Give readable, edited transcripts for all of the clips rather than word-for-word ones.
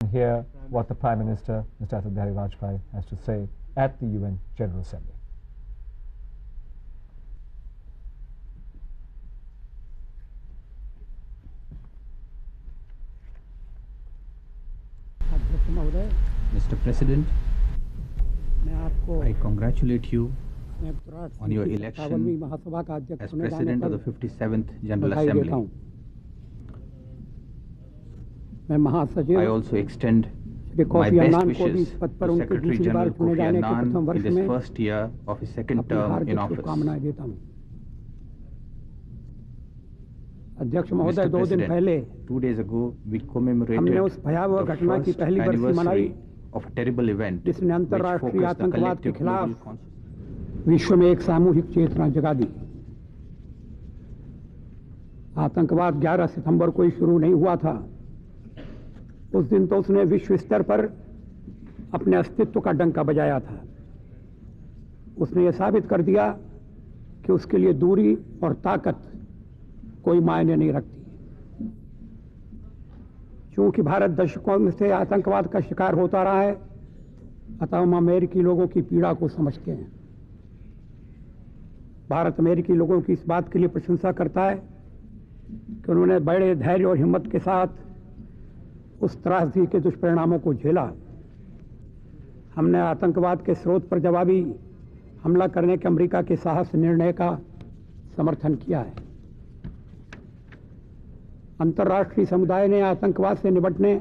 and hear what the Prime Minister, Mr. Atal Bihari Vajpayee, has to say at the UN General Assembly. Mr. President, I congratulate you on your election as President of the 57th General Assembly. I also extend my best wishes to Secretary General Kofi Annan in this first year of his second term in office. Mr. President, 2 days ago we commemorated the first anniversary of a terrible event which focused the collective global consciousness. विश्व में एक सामूहिक चेतना जगा दी। आतंकवाद 11 सितंबर को ही शुरू नहीं हुआ था। उस दिन तो उसने विश्व स्तर पर अपने अस्तित्व का डंका बजाया था। उसने ये साबित कर दिया कि उसके लिए दूरी और ताकत कोई मायने नहीं रखती। क्योंकि भारत दशकों से आतंकवाद का शिकार होता रहा है, अतः हम अमेरिकी लोगों की पीड़ा को समझते हैं। भारत अमेरिकी लोगों की इस बात के लिए प्रशंसा करता है कि उन्होंने बड़े धैर्य और हिम्मत के साथ उस त्रासदी के दुष्परिणामों को झेला। हमने आतंकवाद के स्रोत पर जवाबी हमला करने के अमेरिका के साहस निर्णय का समर्थन किया है। अंतर्राष्ट्रीय समुदाय ने आतंकवाद से निपटने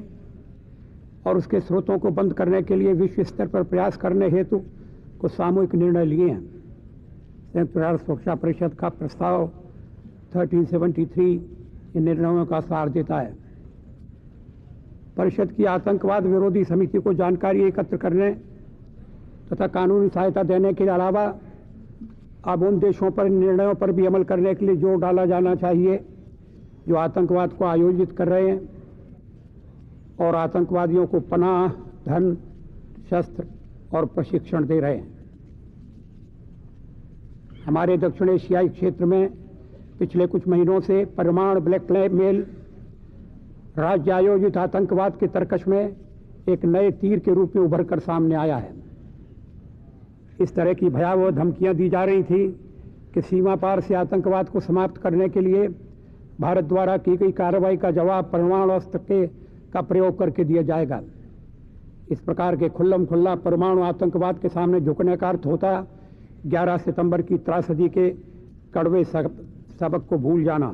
और उसके स्रोतों को बंद करने के लिए विश्व स्तर पर प्रयास करने हेतु कुछ सामूहिक निर्णय लिए हैं। संयुक्त राष्ट्र सुरक्षा परिषद का प्रस्ताव 1373 इन निर्णयों का सार देता है। परिषद की आतंकवाद विरोधी समिति को जानकारी एकत्र करने तथा कानूनी सहायता देने के अलावा अब उन देशों पर निर्णयों पर भी अमल करने के लिए जोर डाला जाना चाहिए जो आतंकवाद को आयोजित कर रहे हैं और आतंकवादियों को पनाह, धन, शस्त्र और प्रशिक्षण दे रहे हैं। हमारे दक्षिण एशियाई क्षेत्र में पिछले कुछ महीनों से परमाणु ब्लैकमेल राज्य आयोजित आतंकवाद के तर्कश में एक नए तीर के रूप में उभर कर सामने आया है। इस तरह की भयावह धमकियां दी जा रही थी कि सीमा पार से आतंकवाद को समाप्त करने के लिए भारत द्वारा की गई कार्रवाई का जवाब परमाणु अस्त्र का प्रयोग करके दिया जाएगा। इस प्रकार के खुल्लम खुल्ला परमाणु आतंकवाद के सामने झुकने का अर्थ होता 11 सितंबर की त्रासदी के कड़वे सबक को भूल जाना।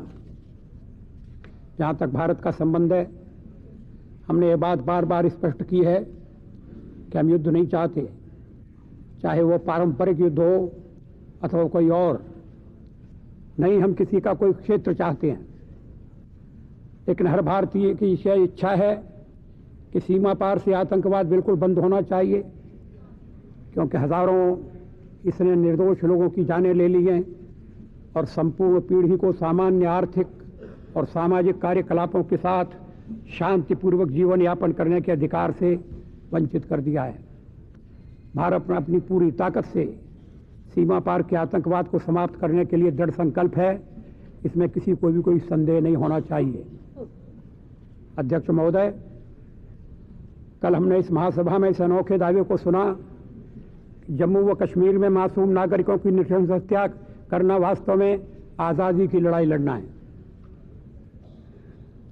जहाँ तक भारत का संबंध है, हमने ये बात बार बार स्पष्ट की है कि हम युद्ध नहीं चाहते, चाहे वो पारंपरिक युद्ध हो अथवा कोई और। नहीं, हम किसी का कोई क्षेत्र चाहते हैं, लेकिन हर भारतीय की यह इच्छा है कि सीमा पार से आतंकवाद बिल्कुल बंद होना चाहिए, क्योंकि हजारों इसने निर्दोष लोगों की जानें ले ली हैं और संपूर्ण पीढ़ी को सामान्य आर्थिक और सामाजिक कार्यकलापों के साथ शांतिपूर्वक जीवन यापन करने के अधिकार से वंचित कर दिया है। भारत में अपनी पूरी ताकत से सीमा पार के आतंकवाद को समाप्त करने के लिए दृढ़ संकल्प है। इसमें किसी को भी कोई संदेह नहीं होना चाहिए। अध्यक्ष महोदय, कल हमने इस महासभा में इस अनोखे दावे को सुना कि जम्मू व कश्मीर में मासूम नागरिकों की नृशंस हत्या करना वास्तव में आज़ादी की लड़ाई लड़ना है,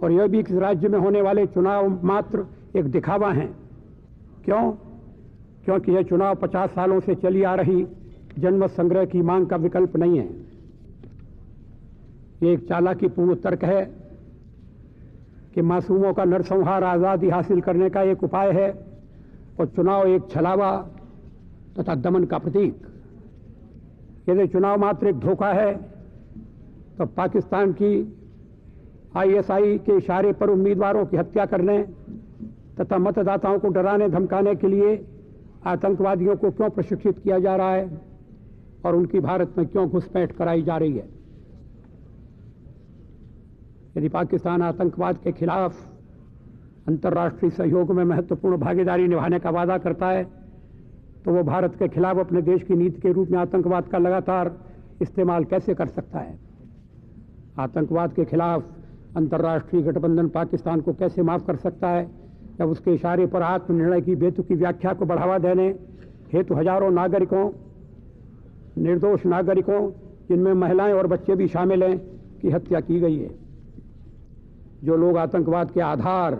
और यह भी इस राज्य में होने वाले चुनाव मात्र एक दिखावा है। क्यों? क्योंकि यह चुनाव 50 सालों से चली आ रही जनमत संग्रह की मांग का विकल्प नहीं है। ये एक चालाकीपूर्ण तर्क है कि मासूमों का नरसंहार आज़ादी हासिल करने का एक उपाय है और चुनाव एक छलावा तथा दमन का प्रतीक। यदि चुनाव मात्र एक धोखा है तो पाकिस्तान की ISI के इशारे पर उम्मीदवारों की हत्या करने तथा मतदाताओं को डराने धमकाने के लिए आतंकवादियों को क्यों प्रशिक्षित किया जा रहा है और उनकी भारत में क्यों घुसपैठ कराई जा रही है? यदि पाकिस्तान आतंकवाद के खिलाफ अंतर्राष्ट्रीय सहयोग में महत्वपूर्ण भागीदारी निभाने का वादा करता है तो वो भारत के खिलाफ अपने देश की नीति के रूप में आतंकवाद का लगातार इस्तेमाल कैसे कर सकता है? आतंकवाद के खिलाफ अंतर्राष्ट्रीय गठबंधन पाकिस्तान को कैसे माफ कर सकता है जब उसके इशारे पर आत्मनिर्णय की बेतुकी व्याख्या को बढ़ावा देने हेतु हजारों नागरिकों, निर्दोष नागरिकों, जिनमें महिलाएं और बच्चे भी शामिल हैं, की हत्या की गई है। जो लोग आतंकवाद के आधार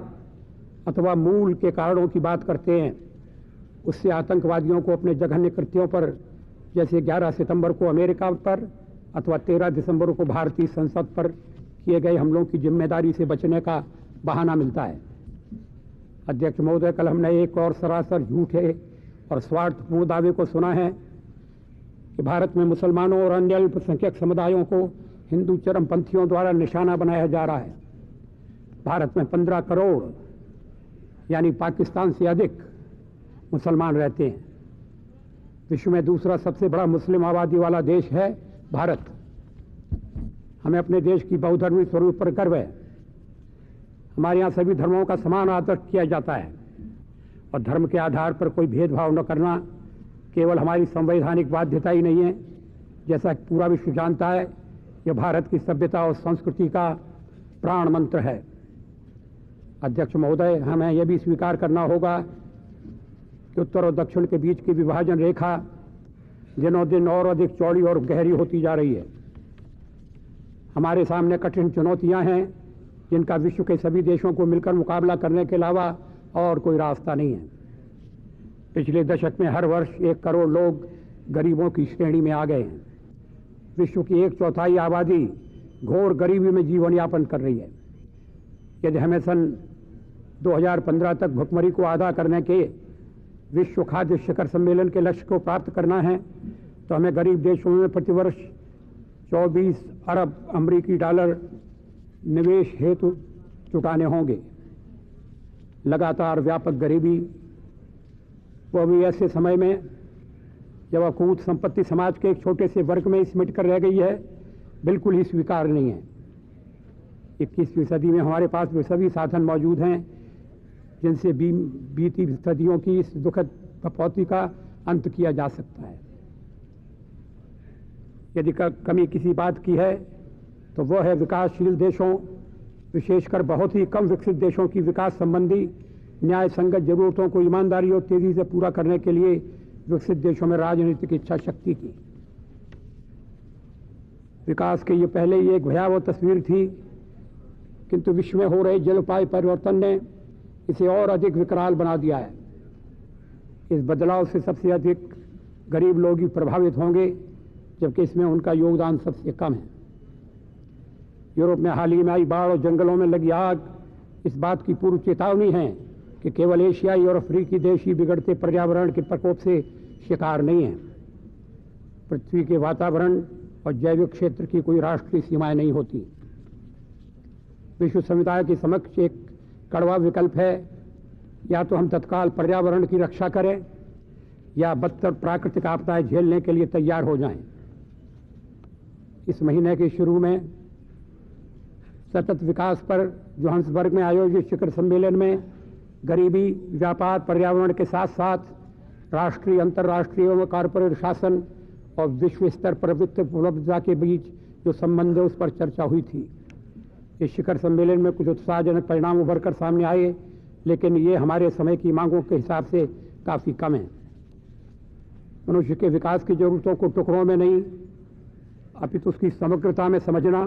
अथवा मूल के कारणों की बात करते हैं, उससे आतंकवादियों को अपने जघन्य कृत्यों पर, जैसे 11 सितंबर को अमेरिका पर अथवा 13 दिसंबर को भारतीय संसद पर किए गए हमलों की जिम्मेदारी से बचने का बहाना मिलता है। अध्यक्ष महोदय, कल हमने एक और सरासर झूठे और स्वार्थपूर्ण दावे को सुना है कि भारत में मुसलमानों और अन्य अल्पसंख्यक समुदायों को हिंदू चरमपंथियों द्वारा निशाना बनाया जा रहा है। भारत में 15 करोड़ यानी पाकिस्तान से अधिक मुसलमान रहते हैं। विश्व में दूसरा सबसे बड़ा मुस्लिम आबादी वाला देश है भारत। हमें अपने देश की बहुधर्मी स्वरूप पर गर्व है। हमारे यहाँ सभी धर्मों का समान आदर किया जाता है और धर्म के आधार पर कोई भेदभाव न करना केवल हमारी संवैधानिक बाध्यता ही नहीं है, जैसा कि पूरा विश्व जानता है, यह भारत की सभ्यता और संस्कृति का प्राण मंत्र है। अध्यक्ष महोदय, हमें यह भी स्वीकार करना होगा कि उत्तर और दक्षिण के बीच की विभाजन रेखा दिनों दिन और अधिक चौड़ी और गहरी होती जा रही है। हमारे सामने कठिन चुनौतियां हैं जिनका विश्व के सभी देशों को मिलकर मुकाबला करने के अलावा और कोई रास्ता नहीं है। पिछले दशक में हर वर्ष 1 करोड़ लोग गरीबों की श्रेणी में आ गए हैं। विश्व की 1/4 आबादी घोर गरीबी में जीवन यापन कर रही है। यदि हमें सन 2015 तक भुखमरी को आधा करने के विश्व खाद्य शिखर सम्मेलन के लक्ष्य को प्राप्त करना है तो हमें गरीब देशों में प्रतिवर्ष 24 अरब अमरीकी डॉलर निवेश हेतु जुटाने होंगे। लगातार व्यापक गरीबी, वह भी ऐसे समय में जब अकूत संपत्ति समाज के एक छोटे से वर्ग में सिमट कर रह गई है, बिल्कुल ही स्वीकार नहीं है। 21वीं सदी में हमारे पास वे सभी साधन मौजूद हैं जिनसे बीती सदियों की इस दुखद कटौती का अंत किया जा सकता है। यदि कमी किसी बात की है तो वह है विकासशील देशों, विशेषकर बहुत ही कम विकसित देशों की विकास संबंधी न्याय संगत जरूरतों को ईमानदारी और तेजी से पूरा करने के लिए विकसित देशों में राजनीतिक इच्छा शक्ति की। विकास के ये पहले ही एक भयावह तस्वीर थी, किंतु विश्व में हो रहे जलवायु परिवर्तन ने इसे और अधिक विकराल बना दिया है। इस बदलाव से सबसे अधिक गरीब लोग ही प्रभावित होंगे, जबकि इसमें उनका योगदान सबसे कम है। यूरोप में हाल ही में आई बाढ़ और जंगलों में लगी आग इस बात की पूर्व चेतावनी है कि केवल एशियाई और अफ्रीकी देश ही बिगड़ते पर्यावरण के प्रकोप से शिकार नहीं है। पृथ्वी के वातावरण और जैविक क्षेत्र की कोई राष्ट्रीय सीमाएं नहीं होती। विश्व समुदाय के समक्ष एक कड़वा विकल्प है, या तो हम तत्काल पर्यावरण की रक्षा करें या बदतर प्राकृतिक आपदाएं झेलने के लिए तैयार हो जाएं। इस महीने के शुरू में सतत विकास पर जोहान्सबर्ग में आयोजित शिखर सम्मेलन में गरीबी, व्यापार, पर्यावरण के साथ साथ राष्ट्रीय, अंतर्राष्ट्रीय एवं कॉर्पोरेट शासन और विश्व स्तर पर वित्त उपलब्धता के बीच जो संबंध है उस पर चर्चा हुई थी। इस शिखर सम्मेलन में कुछ उत्साहजनक परिणाम उभर कर सामने आए, लेकिन ये हमारे समय की मांगों के हिसाब से काफ़ी कम है। मनुष्य के विकास की जरूरतों को टुकड़ों में नहीं अपितु उसकी समग्रता में समझना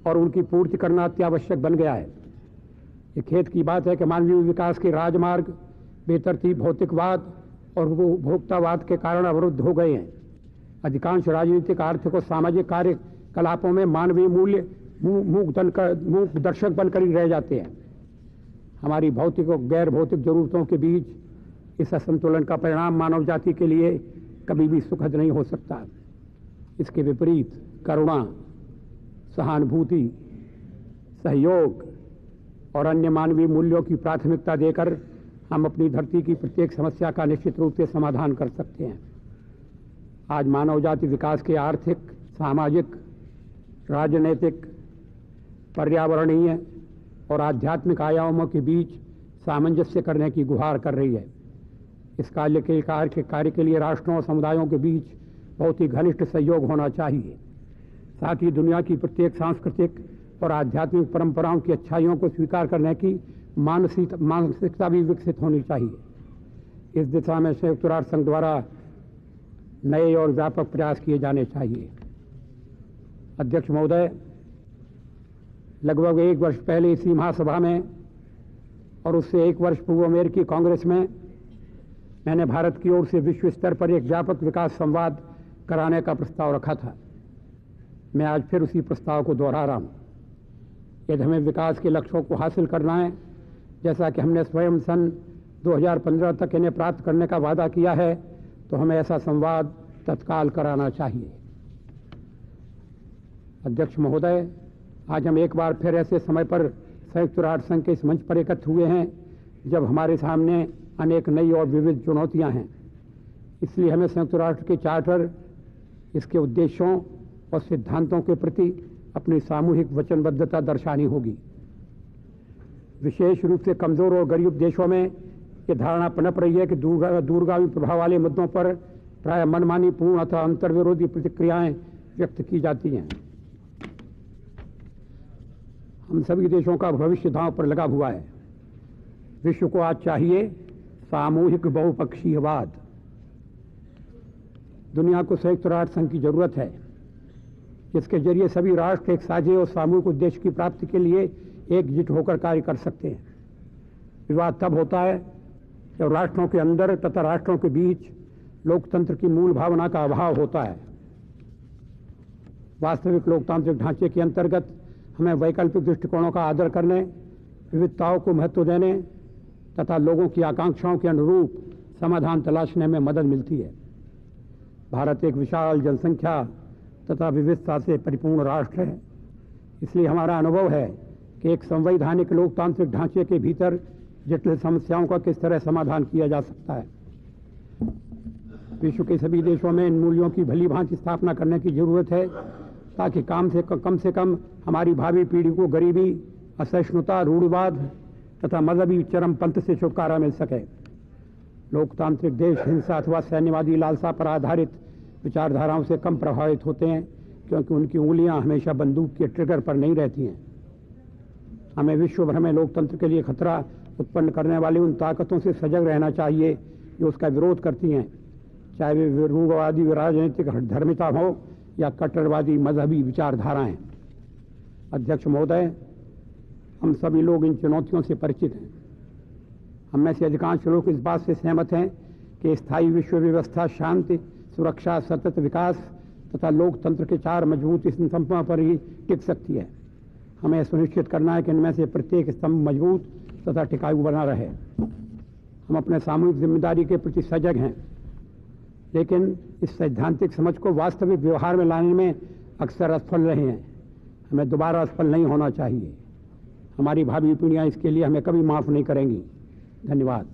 और उनकी पूर्ति करना अत्यावश्यक बन गया है। ये खेद की बात है कि मानवीय विकास के राजमार्ग बेतरतीब भौतिकवाद और उपभोक्तावाद के कारण अवरुद्ध हो गए हैं। अधिकांश राजनीतिक, आर्थिक और सामाजिक कार्यकलापों में मानवीय मूल्य मूक दर्शक बनकर ही रह जाते हैं। हमारी भौतिक और गैर भौतिक जरूरतों के बीच इस असंतुलन का परिणाम मानव जाति के लिए कभी भी सुखद नहीं हो सकता। इसके विपरीत करुणा, सहानुभूति, सहयोग और अन्य मानवीय मूल्यों की प्राथमिकता देकर हम अपनी धरती की प्रत्येक समस्या का निश्चित रूप से समाधान कर सकते हैं। आज मानव जाति विकास के आर्थिक, सामाजिक, राजनीतिक, पर्यावरणीय और आध्यात्मिक आयामों के बीच सामंजस्य करने की गुहार कर रही है। इस कार्य के लिए राष्ट्रों और समुदायों के बीच बहुत ही घनिष्ठ सहयोग होना चाहिए। साथ ही दुनिया की प्रत्येक सांस्कृतिक और आध्यात्मिक परंपराओं की अच्छाइयों को स्वीकार करने की मानसिकता भी विकसित होनी चाहिए। इस दिशा में संयुक्त राष्ट्र संघ द्वारा नए और व्यापक प्रयास किए जाने चाहिए। अध्यक्ष महोदय, लगभग 1 वर्ष पहले इसी महासभा में और उससे 1 वर्ष पूर्व अमेरिकी कांग्रेस में मैंने भारत की ओर से विश्व स्तर पर एक व्यापक विकास संवाद कराने का प्रस्ताव रखा था। मैं आज फिर उसी प्रस्ताव को दोहरा रहा हूँ। यदि हमें विकास के लक्ष्यों को हासिल करना है, जैसा कि हमने स्वयं सन 2015 तक इन्हें प्राप्त करने का वादा किया है, तो हमें ऐसा संवाद तत्काल कराना चाहिए। अध्यक्ष महोदय, आज हम एक बार फिर ऐसे समय पर संयुक्त राष्ट्र संघ के इस मंच पर एकत्र हुए हैं जब हमारे सामने अनेक नई और विविध चुनौतियां हैं। इसलिए हमें संयुक्त राष्ट्र के चार्टर, इसके उद्देश्यों और सिद्धांतों के प्रति अपनी सामूहिक वचनबद्धता दर्शानी होगी। विशेष रूप से कमजोर और गरीब देशों में ये धारणा पनप रही है कि दूरगामी प्रभाव वाले मुद्दों पर प्राय मनमानी पूर्ण अथवा अंतर्विरोधी प्रतिक्रियाएं व्यक्त की जाती हैं। हम सभी देशों का भविष्य दांव पर लगा हुआ है। विश्व को आज चाहिए सामूहिक बहुपक्षीयवाद। दुनिया को संयुक्त राष्ट्र संघ की जरूरत है, जिसके जरिए सभी राष्ट्र एक साझे और सामूहिक उद्देश्य की प्राप्ति के लिए एकजुट होकर कार्य कर सकते हैं। विवाद तब होता है जब राष्ट्रों के अंदर तथा राष्ट्रों के बीच लोकतंत्र की मूल भावना का अभाव होता है। वास्तविक लोकतांत्रिक ढांचे के अंतर्गत हमें वैकल्पिक दृष्टिकोणों का आदर करने, विविधताओं को महत्व देने तथा लोगों की आकांक्षाओं के अनुरूप समाधान तलाशने में मदद मिलती है। भारत एक विशाल जनसंख्या तथा विविधता से परिपूर्ण राष्ट्र है। इसलिए हमारा अनुभव है कि एक संवैधानिक लोकतांत्रिक ढांचे के भीतर जटिल समस्याओं का किस तरह समाधान किया जा सकता है। विश्व के सभी देशों में इन मूल्यों की भली भांति स्थापना करने की जरूरत है, ताकि कम से कम हमारी भावी पीढ़ी को गरीबी, असहिष्णुता, रूढ़िवाद तथा मजहबी चरमपंथ से छुटकारा मिल सके। लोकतांत्रिक देश हिंसा अथवा सैन्यवादी लालसा पर आधारित विचारधाराओं से कम प्रभावित होते हैं, क्योंकि उनकी उंगलियां हमेशा बंदूक के ट्रिगर पर नहीं रहती हैं। हमें विश्व भर में लोकतंत्र के लिए खतरा उत्पन्न करने वाली उन ताकतों से सजग रहना चाहिए जो उसका विरोध करती हैं, चाहे वे रूढ़वादी राजनीतिक धर्मिता हो या कट्टरवादी मजहबी विचारधाराएं। अध्यक्ष महोदय, हम सभी लोग इन चुनौतियों से परिचित हैं। हम में से अधिकांश लोग इस बात से सहमत हैं कि स्थायी विश्व व्यवस्था शांति, सुरक्षा, सतत विकास तथा लोकतंत्र के 4 मजबूत स्तंभों पर ही टिक सकती है। हमें सुनिश्चित करना है कि इनमें से प्रत्येक स्तंभ मजबूत तथा टिकाऊ बना रहे। हम अपने सामूहिक जिम्मेदारी के प्रति सजग हैं, लेकिन इस सैद्धांतिक समझ को वास्तविक व्यवहार में लाने में अक्सर असफल रहे हैं। हमें दोबारा असफल नहीं होना चाहिए। हमारी भावी पीढ़ियां इसके लिए हमें कभी माफ नहीं करेंगी। धन्यवाद।